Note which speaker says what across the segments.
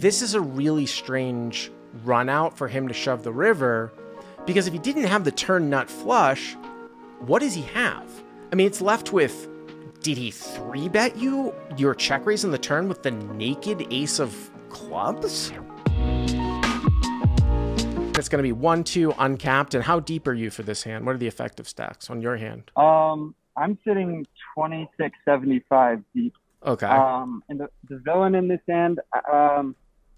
Speaker 1: this is a really strange run out for him to shove the river, because if he didn't have the turn nut flush, what does he have? I mean, it's left with, did he 3-bet you your check raise on the turn with the naked ace of clubs? It's going to be 1-2 uncapped. And how deep are you for this hand? What are the effective stacks on your hand?
Speaker 2: I'm sitting 2675 deep.
Speaker 1: Okay.
Speaker 2: And the villain in this hand,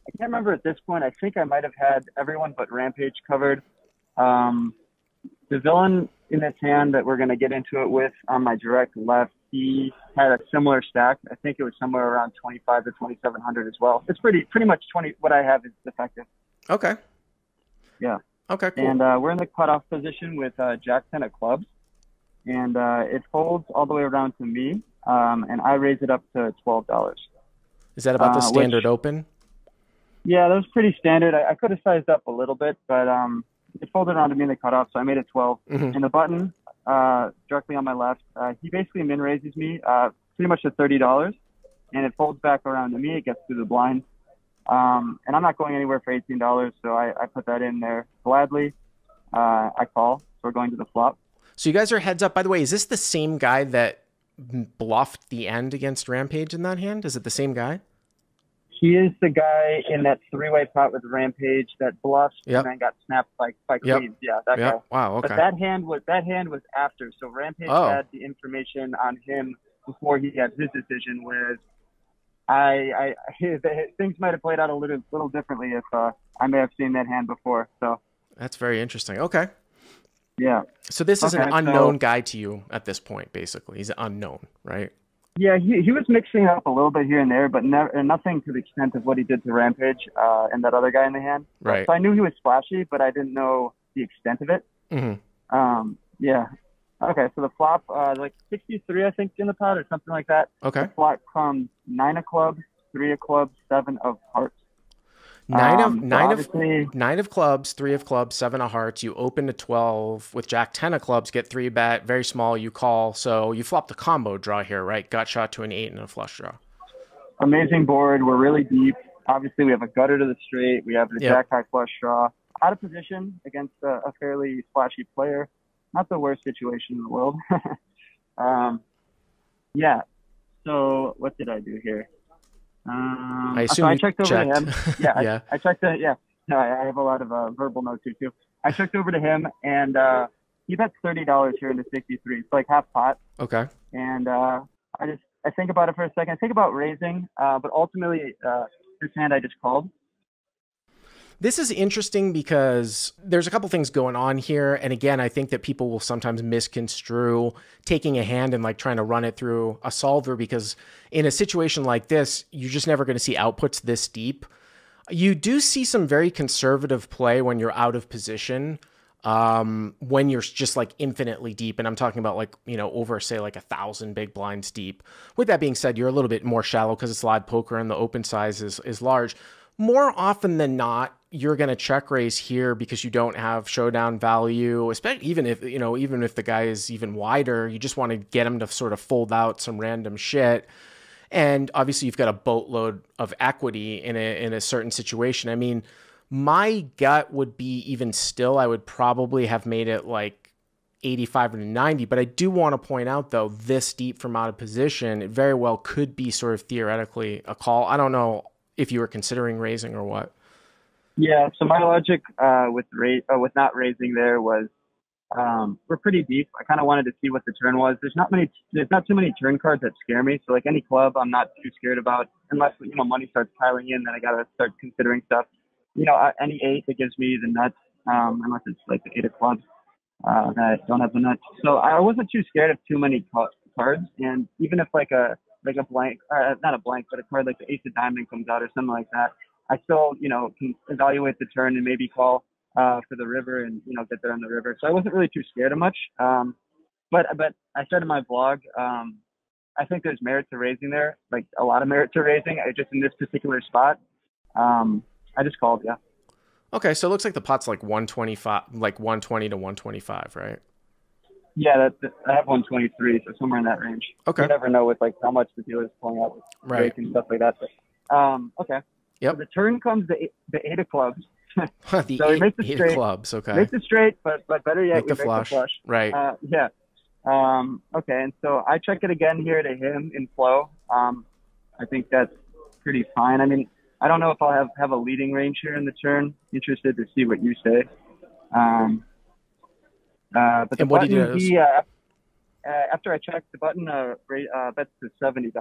Speaker 2: I can't remember at this point. I think I might have had everyone but Rampage covered. The villain in this hand that we're going to get into it with on my direct left, he had a similar stack. I think it was somewhere around 25 to 2700 as well. It's pretty much 20. What I have is effective.
Speaker 1: Okay.
Speaker 2: Yeah.
Speaker 1: Okay, cool.
Speaker 2: And we're in the cutoff position with Jack 10 of clubs. And it folds all the way around to me. And I raise it up to $12.
Speaker 1: Is that about the standard open?
Speaker 2: Yeah, that was pretty standard. I could have sized up a little bit, but it folded around to me in the cutoff, so I made it 12.
Speaker 1: Mm-hmm.
Speaker 2: And the button directly on my left, he basically min raises me pretty much to $30, and it folds back around to me. It gets through the blind. And I'm not going anywhere for $18, so I put that in there gladly. I call, so we're going to the flop.
Speaker 1: So you guys are heads up. By the way, is this the same guy that bluffed the end against Rampage in that hand? Is it the same guy?
Speaker 2: He is the guy in that three-way pot with Rampage that bluffed and then got snapped by queens. Yeah, that guy.
Speaker 1: Wow. Okay.
Speaker 2: But that hand was after. So Rampage had the information on him before he had his decision. Whereas things might have played out a little differently if I may have seen that hand before. So
Speaker 1: that's very interesting. Okay.
Speaker 2: Yeah.
Speaker 1: So this is an unknown guy to you at this point, basically. He's unknown, right?
Speaker 2: Yeah, he was mixing up a little bit here and there, but nothing to the extent of what he did to Rampage and that other guy in the hand.
Speaker 1: Right.
Speaker 2: So I knew he was splashy, but I didn't know the extent of it.
Speaker 1: Mm-hmm.
Speaker 2: Yeah. Okay, so the flop, like 63, I think, in the pot or something like that.
Speaker 1: Okay.
Speaker 2: The flop comes 9 of clubs, 3 of clubs, 7 of hearts.
Speaker 1: Nine of clubs, 3 of clubs, 7 of hearts. You open to 12 with Jack 10 of clubs, get 3-bet, very small, you call. So you flop the combo draw here, right? Gut shot to an 8 and a flush draw.
Speaker 2: Amazing board. We're really deep. Obviously, we have a gutter to the straight. We have the Jack high flush draw. Out of position against a fairly splashy player. Not the worst situation in the world. Yeah. So what did I do here?
Speaker 1: I assume
Speaker 2: I checked over to him. Yeah,
Speaker 1: yeah.
Speaker 2: I checked. Yeah, no, I have a lot of verbal notes here too. I checked over to him, and he bet $30 here into 63. It's like half pot.
Speaker 1: Okay.
Speaker 2: And I think about it for a second. I think about raising, but ultimately, this hand I just called.
Speaker 1: This is interesting because there's a couple things going on here. And again, I think that people will sometimes misconstrue taking a hand and like trying to run it through a solver, because in a situation like this, you're just never going to see outputs this deep. You do see some very conservative play when you're out of position, when you're just like infinitely deep. And I'm talking about like, you know, over say like 1,000 big blinds deep. With that being said, you're a little bit more shallow because it's live poker and the open size is large. More often than not, you're going to check raise here because you don't have showdown value, especially even if the guy is even wider, you just want to get him to sort of fold out some random shit. And obviously you've got a boatload of equity in a certain situation. I mean, my gut would be even still, I would probably have made it like 85 to 90, but I do want to point out though, this deep from out of position, it very well could be sort of theoretically a call. I don't know if you were considering raising or what.
Speaker 2: Yeah, so my logic with not raising there was we're pretty deep. I kind of wanted to see what the turn was. There's not too many turn cards that scare me. So like any club, I'm not too scared about, unless money starts piling in. Then I gotta start considering stuff. Any 8 that gives me the nuts, unless it's like the 8 of clubs that don't have the nuts. So I wasn't too scared of too many cards. And even if like a blank, not a blank, but a card like the Ace of Diamond comes out or something like that, I still, can evaluate the turn and maybe call for the river and, get there on the river. So I wasn't really too scared of much. But I said in my vlog, I think there's merit to raising there, like a lot of merit to raising. Just in this particular spot, I just called, yeah.
Speaker 1: Okay, so it looks like the pot's like 125, like 120 to 125, right?
Speaker 2: Yeah, I have 123, so somewhere in that range.
Speaker 1: Okay.
Speaker 2: You never know with like how much the dealer's pulling out with rates and stuff like that. But, okay. So the turn comes the 8 of clubs.
Speaker 1: The
Speaker 2: so he makes the
Speaker 1: eight
Speaker 2: straight.
Speaker 1: of clubs. Okay.
Speaker 2: Makes it straight, but better yet,
Speaker 1: Make
Speaker 2: we
Speaker 1: the
Speaker 2: make
Speaker 1: flush.
Speaker 2: the flush.
Speaker 1: Right.
Speaker 2: Yeah. Okay, and so I check it again here to him in flow. I think that's pretty fine. I mean, I don't know if I'll have a leading range here in the turn. Interested to see what you say. But the
Speaker 1: what
Speaker 2: button,
Speaker 1: he
Speaker 2: after I checked, the button bets to $70.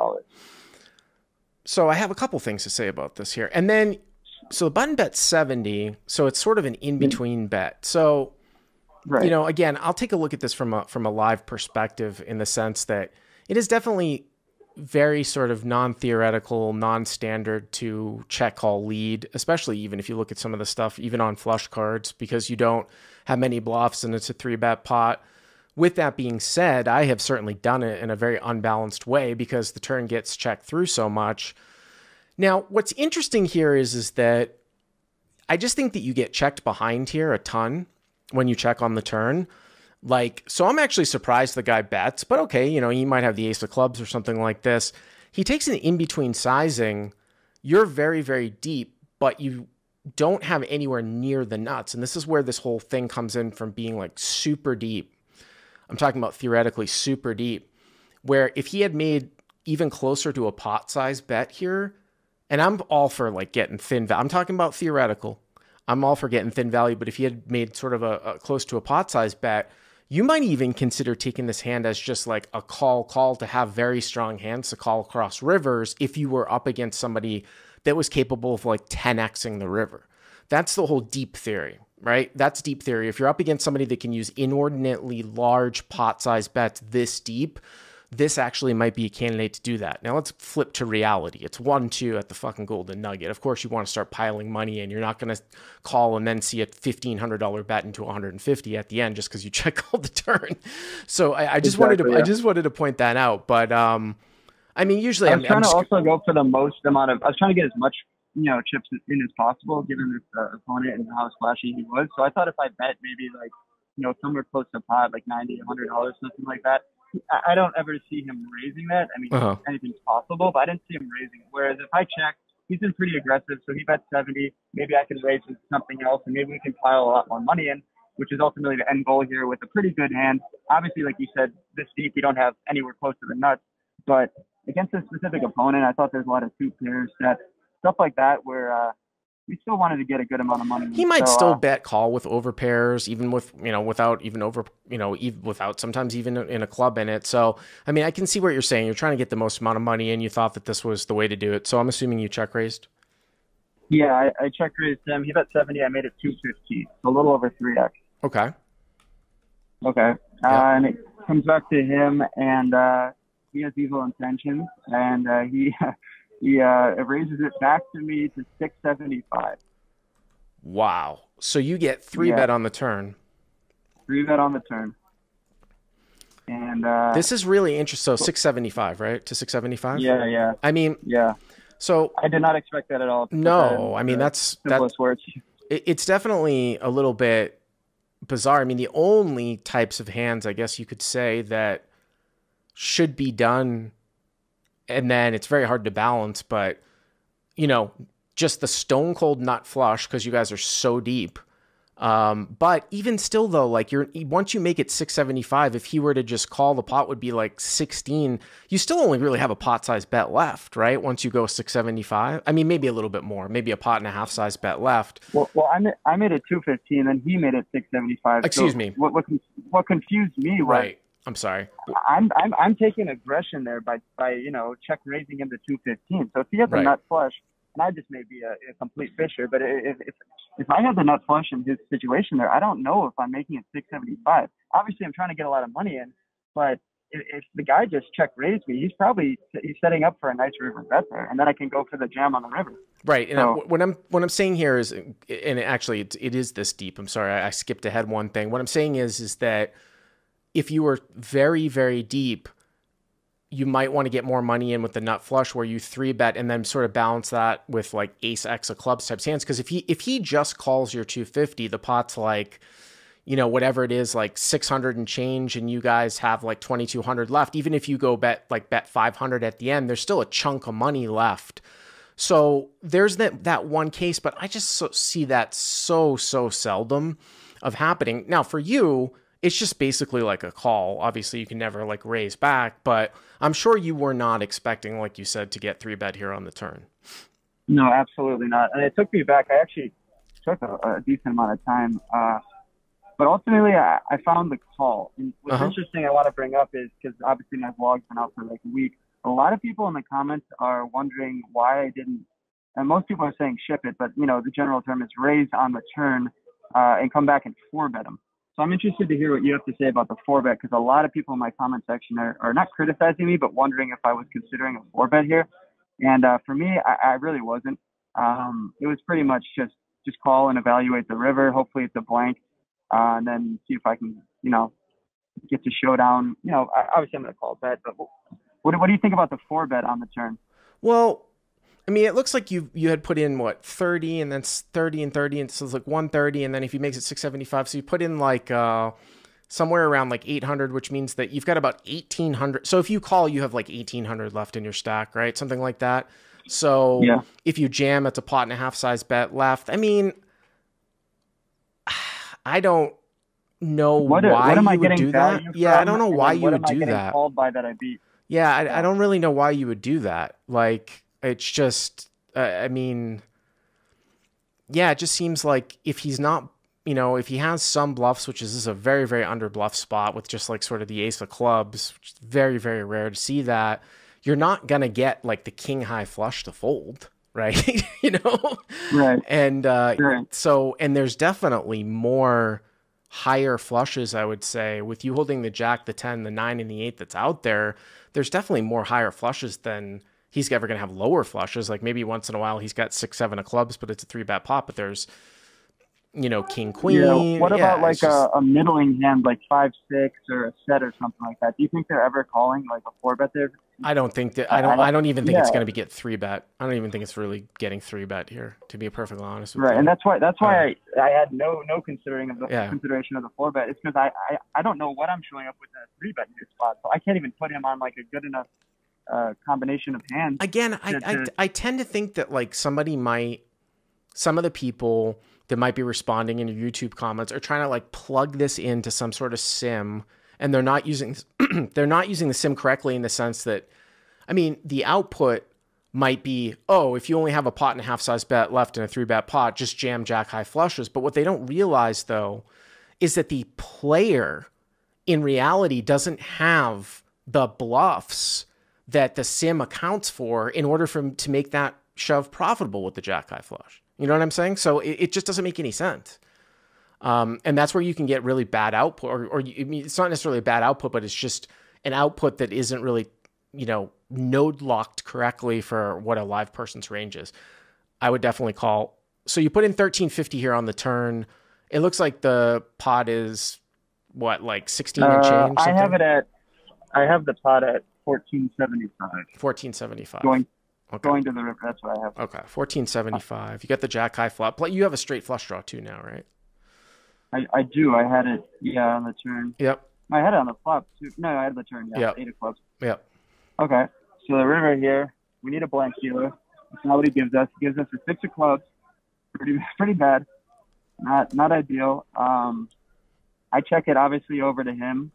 Speaker 1: So I have a couple things to say about this here. And then, so the button bet 70, so it's sort of an in-between bet. So,
Speaker 2: right.
Speaker 1: You know, again, I'll take a look at this from a live perspective in the sense that it is definitely very sort of non-theoretical, non-standard to check call lead, especially even if you look at some of the stuff, even on flush cards, because you don't have many bluffs and it's a 3-bet pot. With that being said, I have certainly done it in a very unbalanced way because the turn gets checked through so much. Now, what's interesting here is that I just think that you get checked behind here a ton when you check on the turn. Like, so I'm actually surprised the guy bets, but okay, you know, he might have the ace of clubs or something like this. He takes an in-between sizing. You're very, very deep, but you don't have anywhere near the nuts. And this is where this whole thing comes in from being like super deep. I'm talking about theoretically super deep, where if he had made even closer to a pot size bet here, and I'm all for like getting thin value. I'm talking about theoretical. I'm all for getting thin value, but if he had made sort of a close to a pot size bet, you might even consider taking this hand as just like a call to have very strong hands to call across rivers if you were up against somebody that was capable of like 10xing the river. That's the whole deep theory, right? That's deep theory. If you're up against somebody that can use inordinately large pot size bets this deep, this actually might be a candidate to do that. Now let's flip to reality. It's 1-2 at the fucking Golden Nugget. Of course, you want to start piling money in. You're not going to call and then see a $1,500 bet into 150 at the end just because you check all the turn. So I just wanted to point that out. But I mean, usually
Speaker 2: I was trying to also go for the most amount of. I was trying to get as much chips in as possible, given this opponent and how splashy he was. So I thought if I bet maybe like somewhere close to pot, like $90, $100, something like that. I don't ever see him raising that. I mean, anything's possible, but I didn't see him raising it. Whereas if I check, he's been pretty aggressive, so he bet 70. Maybe I can raise with something else, and maybe we can pile a lot more money in, which is ultimately the end goal here with a pretty good hand. Obviously, like you said, this deep, we don't have anywhere close to the nuts. But against a specific opponent, I thought there's a lot of two pairs, stuff like that, where we still wanted to get a good amount of money.
Speaker 1: He might still bet call with overpairs, even with, without even over, without sometimes even in a club in it. So, I mean, I can see what you're saying. You're trying to get the most amount of money and you thought that this was the way to do it. So I'm assuming you check raised.
Speaker 2: Yeah, I check raised him. He bet 70. I made it 250. So a little over 3x.
Speaker 1: Okay.
Speaker 2: Okay. Yeah. And it comes back to him, and he has evil intentions, and he raises it back to me to 675.
Speaker 1: Wow. So you get 3-bet on the turn.
Speaker 2: 3-bet on the turn. And
Speaker 1: this is really interesting. So 675, right? To 675?
Speaker 2: Yeah.
Speaker 1: I mean,
Speaker 2: yeah.
Speaker 1: So
Speaker 2: I did not expect that at all.
Speaker 1: No, I mean, that's
Speaker 2: words.
Speaker 1: It's definitely a little bit bizarre. I mean, the only types of hands, I guess you could say, that should be done, and then it's very hard to balance, but just the stone cold nut flush because you guys are so deep. But even still though, like once you make it 675, if he were to just call, the pot would be like 16. You still only really have a pot size bet left, right? Once you go 675, I mean, maybe a little bit more, maybe a pot and a half size bet left.
Speaker 2: Well, I made it 215, and he made it 675.
Speaker 1: Excuse me.
Speaker 2: What confused me was,
Speaker 1: right. I'm sorry.
Speaker 2: I'm taking aggression there by check raising him to 215. So if he has a nut flush, and I just may be a complete fisher, but if I had the nut flush in his situation there, I don't know if I'm making it 675. Obviously, I'm trying to get a lot of money in, but if the guy just check raised me, he's setting up for a nice river bet there, and then I can go for the jam on the river.
Speaker 1: Right. And so, what I'm saying here is, and actually it is this deep. I'm sorry, I skipped ahead one thing. What I'm saying is that if you were very, very deep, you might want to get more money in with the nut flush where you 3-bet and then sort of balance that with like ace X of clubs type hands. Because if he just calls your 250, the pot's like, whatever it is, like 600 and change, and you guys have like 2,200 left. Even if you go bet 500 at the end, there's still a chunk of money left. So there's that one case, but I just see that so seldom of happening. Now for you, it's just basically like a call. Obviously you can never like raise back, but I'm sure you were not expecting, like you said, to get 3-bet here on the turn.
Speaker 2: No, absolutely not. And it took me back. I actually took a decent amount of time. But ultimately, I found the call. And what's interesting I want to bring up is, because obviously my vlog's been out for like a week, a lot of people in the comments are wondering why I didn't, and most people are saying ship it, but, you know, the general term is raise on the turn and come back and 4-bet them. So I'm interested to hear what you have to say about the 4-bet, because a lot of people in my comment section are not criticizing me, but wondering if I was considering a 4-bet here. And for me, I really wasn't. It was pretty much just call and evaluate the river. Hopefully it's a blank. And then see if I can, you know, get to showdown. You know, obviously I'm going to call bet, but what do you think about the 4-bet on the turn?
Speaker 1: Well, I mean, it looks like you had put in what 30 and then 30 and 30, and so it's like 130, and then if he makes it 675, so you put in like somewhere around like 800, which means that you've got about 1800. So if you call, you have like 1800 left in your stack, right? Something like that. So yeah. If you jam, it's a pot and a half size bet left. I mean, I don't know why you would do that. Yeah, I don't know why you would do that.
Speaker 2: Called by that I beat.
Speaker 1: Yeah, I don't really know why you would do that. Like, it's just, I mean, yeah, it just seems like if he's not, you know, if he has some bluffs, which is a very, very under bluff spot with just like sort of the ace of clubs, which is very, very rare to see that, you're not going to get like the king high flush to fold. Right. You know?
Speaker 2: Right.
Speaker 1: And so, and there's definitely more higher flushes, I would say, with you holding the jack, the 10, the 9, and the 8 that's out there. There's definitely more higher flushes than he's ever going to have lower flushes. Like maybe once in a while he's got 6, 7 of clubs, but it's a 3-bet pot, but there's, you know, king, queen.
Speaker 2: Yeah. What about like a middling hand, like 5, 6 or a set or something like that? Do you think they're ever calling like a 4-bet there?
Speaker 1: I don't think that, I don't even think it's going to get 3-bet. I don't even think it's really getting 3-bet here, to be perfectly honest with you.
Speaker 2: Right. And that's why I had no consideration of the 4-bet. It's because I don't know what I'm showing up with a 3-bet in this spot. So I can't even put him on like a good enough combination of hands.
Speaker 1: Again, I tend to think that like some of the people that might be responding in your YouTube comments are trying to like plug this into some sort of sim, and they're not using the sim correctly in the sense that, I mean, the output might be, oh, if you only have a pot and a half size bet left in a 3-bet pot, just jam jack high flushes. But what they don't realize though is that the player in reality doesn't have the bluffs that the sim accounts for in order for him to make that shove profitable with the jack high flush. You know what I'm saying? So it just doesn't make any sense. And that's where you can get really bad output, or I mean, it's not necessarily a bad output, but it's just an output that isn't really, you know, node locked correctly for what a live person's range is. I would definitely call. So you put in 1350 here on the turn. It looks like the pot is what, like 16 and change?
Speaker 2: I have the pot at 1475.
Speaker 1: 1475.
Speaker 2: Going to the river, that's what I have.
Speaker 1: Okay, 1475. You got the jack high flop. You have a straight flush draw too now, right?
Speaker 2: I do. I had it, on the turn.
Speaker 1: Yep.
Speaker 2: I had it on the flop too. No, I had the turn. Yeah,
Speaker 1: yep.
Speaker 2: 8 of clubs.
Speaker 1: Yep.
Speaker 2: Okay, so the river here, we need a blank dealer. That's not what he gives us. He gives us a 6 of clubs. Pretty bad. Not ideal. I check it obviously over to him,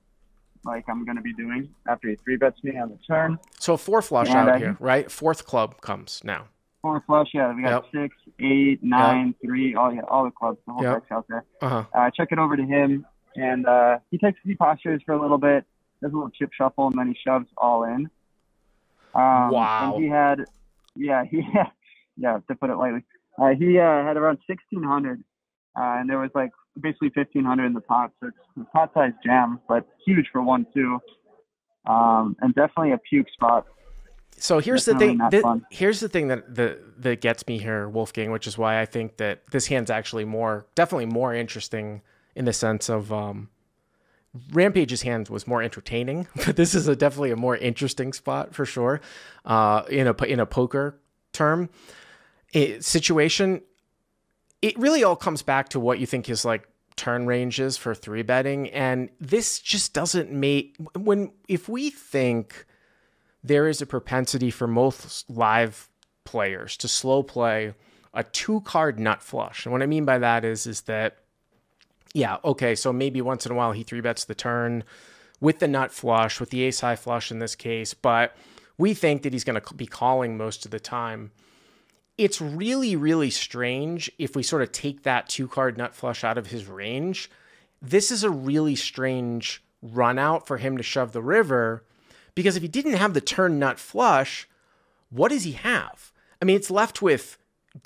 Speaker 2: like I'm going to be doing after he 3-bets me on the turn.
Speaker 1: So 4 flush out here, right? 4th club comes now.
Speaker 2: 4 flush, yeah. We got 6, 8, 9, 3, all the clubs, the whole deck's out there. I check it over to him, and he postures for a little bit, does a little chip shuffle, and then he shoves all in.
Speaker 1: Wow.
Speaker 2: And he had, to put it lightly, he had around 1,600, and there was like basically 1,500 in the pot, so it's a pot-sized jam, but huge for 1-2, and definitely a puke spot.
Speaker 1: So here's the thing. Here's the thing that gets me here, Wolfgang, which is why I think that this hand's actually definitely more interesting in the sense of Rampage's hand was more entertaining, but this is definitely a more interesting spot for sure. In a poker term situation, it really all comes back to what you think his like turn range is for 3-betting, and this just doesn't make if we think there is a propensity for most live players to slow play a 2-card nut flush. And what I mean by that is that, yeah, okay, so maybe once in a while he 3-bets the turn with the nut flush, with the ace high flush in this case, but we think that he's going to be calling most of the time. It's really, really strange if we sort of take that 2-card nut flush out of his range. This is a really strange run out for him to shove the river, because if he didn't have the turn nut flush, what does he have? I mean, it's left with,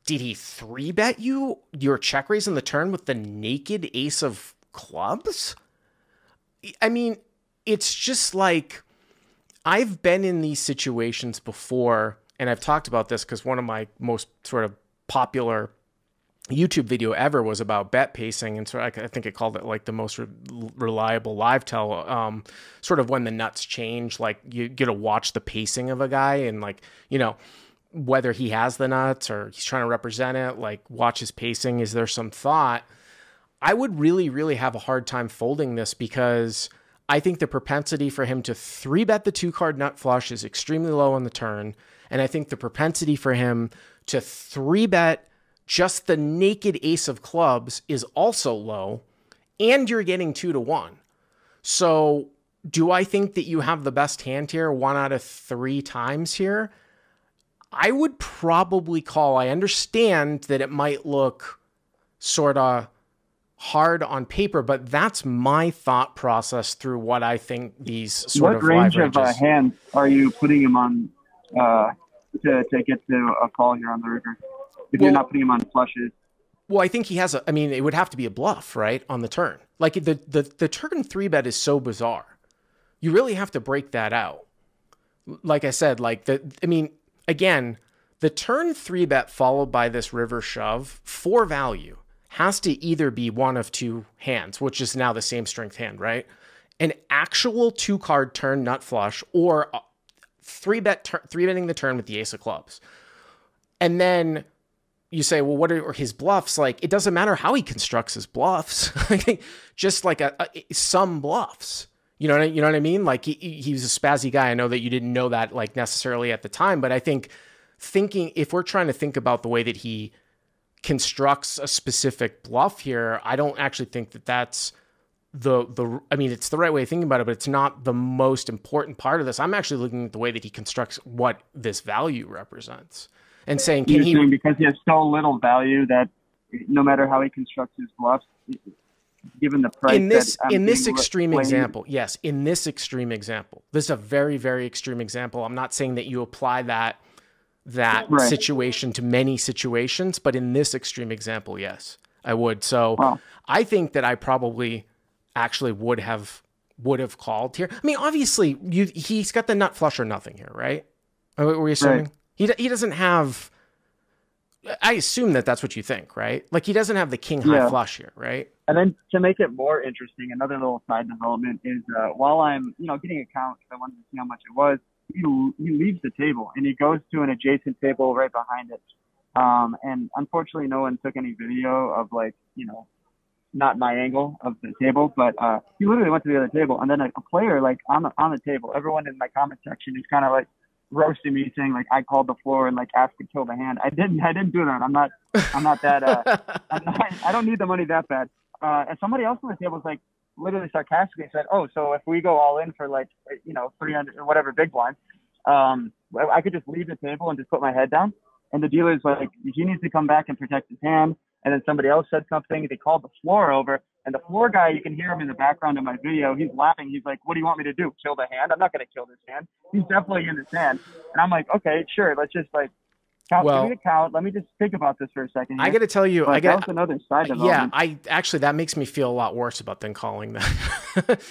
Speaker 1: did he 3-bet you your check raise on the turn with the naked ace of clubs? I mean, it's just like, I've been in these situations before, and I've talked about this because one of my most sort of popular YouTube video ever was about bet pacing, and so I think it called it like the most reliable live tell, sort of when the nuts change, like you get to watch the pacing of a guy and like, you know, whether he has the nuts or he's trying to represent it, like watch his pacing. Is there some thought? I would really, really have a hard time folding this, because I think the propensity for him to 3-bet the 2-card nut flush is extremely low on the turn. And I think the propensity for him to 3-bet just the naked ace of clubs is also low, and you're getting 2-1. So do I think that you have the best hand here 1 out of 3 times here? I would probably call. I understand that it might look sort of hard on paper, but that's my thought process through what I think these sort of
Speaker 2: range
Speaker 1: live ranges.
Speaker 2: What range of hands are you putting him on to get to a call here on the river? If you're not putting him on flushes.
Speaker 1: Well, I think he has I mean, it would have to be a bluff, right, on the turn. Like the turn 3-bet is so bizarre. You really have to break that out. Like I said, like I mean, again, the turn 3-bet followed by this river shove for value has to either be one of 2 hands, which is now the same strength hand, right? An actual 2-card turn nut flush, or 3-betting the turn with the ace of clubs. And then you say, well, what are his bluffs? Like, it doesn't matter how he constructs his bluffs. Just like some bluffs. You know what I mean? Like he was a spazzy guy. I know that you didn't know that like necessarily at the time, but I think if we're trying to think about the way that he constructs a specific bluff here, I don't actually think that that's I mean, it's the right way of thinking about it, but it's not the most important part of this. I'm actually looking at the way that he constructs what this value represents and saying, saying
Speaker 2: because he has so little value that no matter how he constructs his bluffs, given the price
Speaker 1: in this extreme example, yes, in this extreme example, this is a very, very extreme example. I'm not saying that you apply that right. situation to many situations, but in this extreme example, yes, I would. So I think that I probably actually would have called here. I mean, obviously he's got the nut flush or nothing here, right? Were you assuming? Right. He doesn't have, I assume that that's what you think, right? Like he doesn't have the king high flush here, right?
Speaker 2: And then to make it more interesting, another little side development is while I'm, getting a count, because I wanted to see how much it was, he leaves the table and he goes to an adjacent table right behind it. And unfortunately, no one took any video of not my angle of the table, but he literally went to the other table. And then a player on the table, everyone in my comment section is kind of like roasting me, saying like I called the floor and like asked to kill the hand. I didn't do that. I'm not that. I don't need the money that bad. And somebody else on the table was like literally sarcastically said, "Oh, so if we go all in for 300 or whatever big blind, I could just leave the table and just put my head down." And the dealer's like, he needs to come back and protect his hand. And then somebody else said something. They called the floor over. And the floor guy, you can hear him in the background of my video. He's laughing. He's like, "What do you want me to do? Kill the hand? I'm not going to kill this hand. He's definitely in this hand." And I'm like, "Okay, sure. Let's just count. Give me the count. Let me just think about this for a second here."
Speaker 1: I got to tell you,
Speaker 2: that's another side development.
Speaker 1: Yeah, that makes me feel a lot worse about than calling that.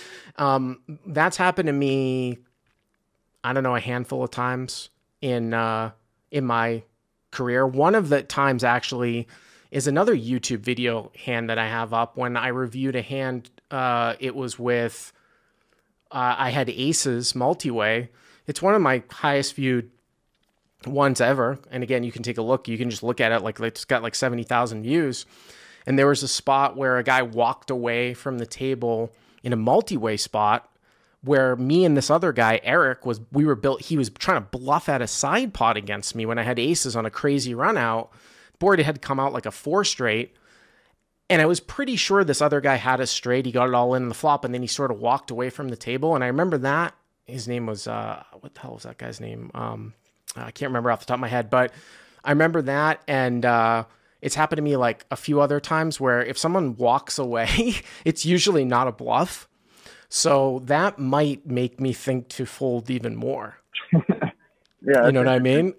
Speaker 1: That's happened to me, I don't know, a handful of times in my career. One of the times actually is another YouTube video hand that I have up. When I reviewed a hand, it was with, I had aces multi-way. It's one of my highest viewed ones ever. And again, you can take a look. You can just look at it. Like it's got 70,000 views. And there was a spot where a guy walked away from the table in a multi-way spot where me and this other guy, Eric, he was trying to bluff at a side pot against me when I had aces on a crazy run out. Board had come out like a 4 straight. And I was pretty sure this other guy had a straight. He got it all in the flop, and then he sort of walked away from the table. And I remember that. His name was, what the hell was that guy's name? I can't remember off the top of my head, but I remember that. And it's happened to me like a few other times where if someone walks away, it's usually not a bluff. So that might make me think to fold even more.
Speaker 2: Yeah,
Speaker 1: you know what I mean?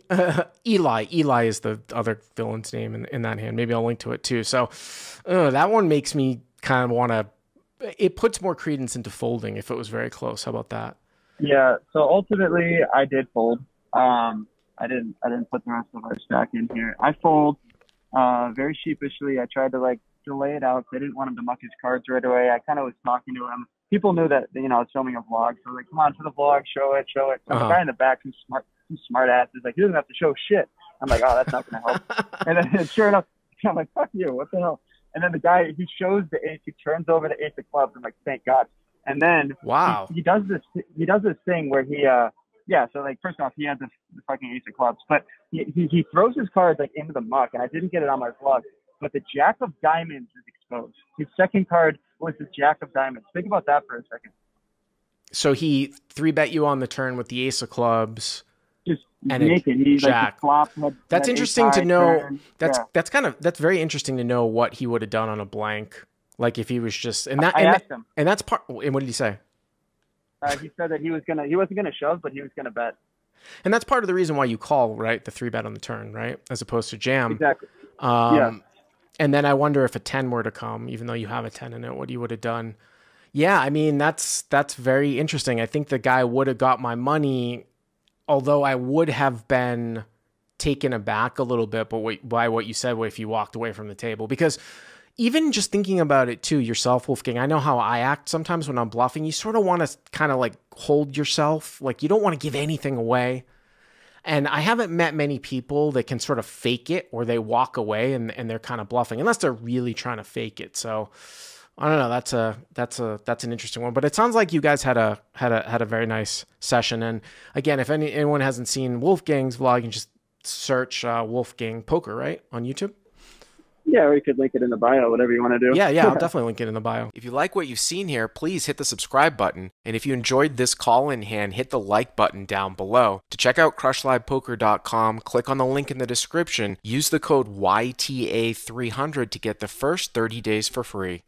Speaker 1: Eli is the other villain's name in that hand. Maybe I'll link to it too. So that one makes me kind of want to, it puts more credence into folding if it was very close. How about that?
Speaker 2: Yeah. So ultimately I did fold. I didn't put the rest of our stack in here. I fold very sheepishly. I tried to like delay it out. I didn't want him to muck his cards right away. I kind of was talking to him. People knew that, I was filming a vlog. So like, come on to the vlog, show it. So the guy in the back, some smart ass is like, he doesn't have to show shit. I'm like, oh, that's not going to help. And then sure enough, I'm like, fuck you, what the hell? And then the guy, he shows the ace, he turns over the ace of clubs. I'm like, thank God. And then
Speaker 1: wow,
Speaker 2: he does this thing where he, so like, first off, he had the fucking ace of clubs, but he throws his cards like into the muck, and I didn't get it on my vlog, but the jack of diamonds is exposed. His second card was the jack of diamonds. Think about that for a second.
Speaker 1: So he 3-bet you on the turn with the ace of clubs.
Speaker 2: Just
Speaker 1: and
Speaker 2: naked. He's
Speaker 1: jack.
Speaker 2: Like flop,
Speaker 1: that's interesting to know.
Speaker 2: Turn.
Speaker 1: That's very interesting to know what he would have done on a blank. Like if he was just, I
Speaker 2: asked him.
Speaker 1: And that's part, and what did he say?
Speaker 2: He said that he wasn't gonna shove, but he was gonna bet.
Speaker 1: And that's part of the reason why you call, right? The 3-bet on the turn, right? As opposed to jam.
Speaker 2: Exactly. Yeah.
Speaker 1: And then I wonder if a 10 were to come, even though you have a 10 in it, what you would have done. Yeah, I mean, that's very interesting. I think the guy would have got my money, although I would have been taken aback a little bit by what you said if you walked away from the table. Because even just thinking about it too, yourself, Wolfgang, I know how I act sometimes when I'm bluffing. You sort of want to kind of like hold yourself. Like you don't want to give anything away. And I haven't met many people that can sort of fake it, or they walk away and they're kind of bluffing, unless they're really trying to fake it. So I don't know. That's an interesting one. But it sounds like you guys had a very nice session. And again, if anyone hasn't seen Wolfgang's vlog, you can just search Wolfgang Poker, right, on YouTube.
Speaker 2: Yeah, or you could link it in the bio, whatever you want to do.
Speaker 1: Yeah, I'll definitely link it in the bio. If you like what you've seen here, please hit the subscribe button. And if you enjoyed this call-in hand, hit the like button down below. To check out crushlivepoker.com, click on the link in the description. Use the code YTA300 to get the first 30 days for free.